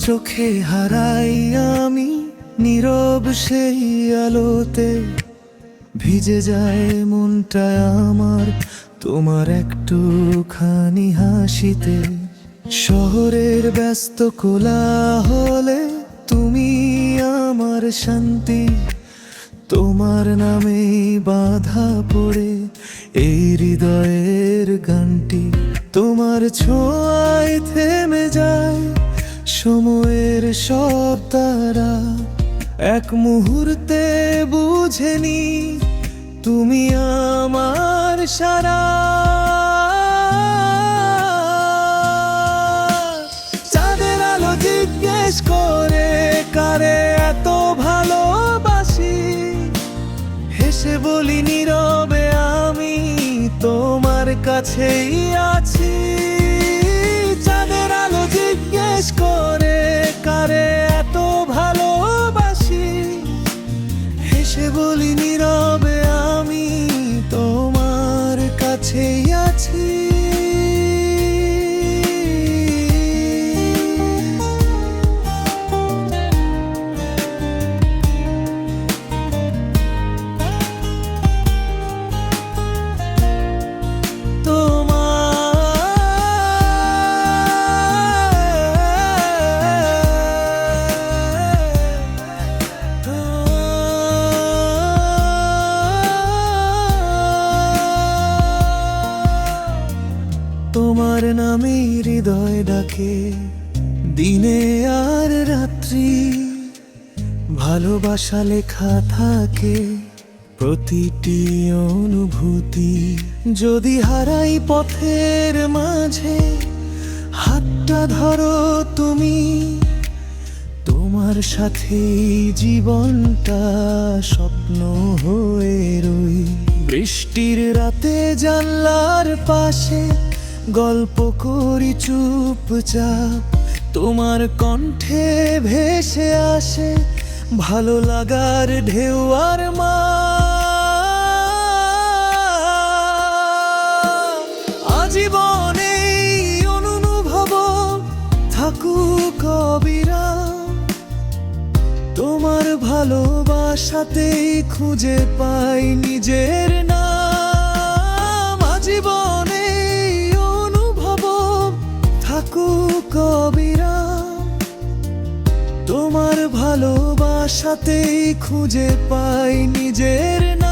চোখে হারাই আমি নীরব সেই আলোতে, ভিজে যায় মনটা আমার তোমার একটুখানি হাসিতে। শহরের ব্যস্ত কোলাহলে তুমি আমার শান্তি, তোমার নামেই বাঁধা পড়ে এই হৃদয়ের গানটি। তোমার ছোঁয়ায় থেমে যায় সময়ের সব তারা, এক মুহূর্তে বুঝেনি তুমি আমার সারা। চাঁদের আলো জিজ্ঞেস করে কারে এত ভালোবাসি, হেসে বলি নীরবে আমি তোমার কাছেই আছি। চাঁদের আলো জিজ্ঞেস করে কারে এত ভালোবাসি, হেসে বলি নীরবে আমি তোমার কাছেই আছি। তোমার নামে হৃদয় ডাকে দিনে আর রাত্রি, ভালোবাসা লেখা থাকে প্রতিটি অনুভূতি। যদি হারাই পথের মাঝে হাতটা ধরো তুমি, তোমার সাথে জীবনটা স্বপ্ন হয়ে রই। বৃষ্টির রাতে জানলার পাশে গল্প করি চুপচাপ, তোমার কণ্ঠে ভেসে আসে ভালো লাগার ঢেউ আর মা। আজীবনে অনুভব থাকুক অবিরাম, তোমার ভালোবাসাতেই খুঁজে পাই নিজের নাম। আজীবনে থাকুক অবিরাম, তোমার ভালোবাসাতেই খুঁজে পাই নিজের নাম।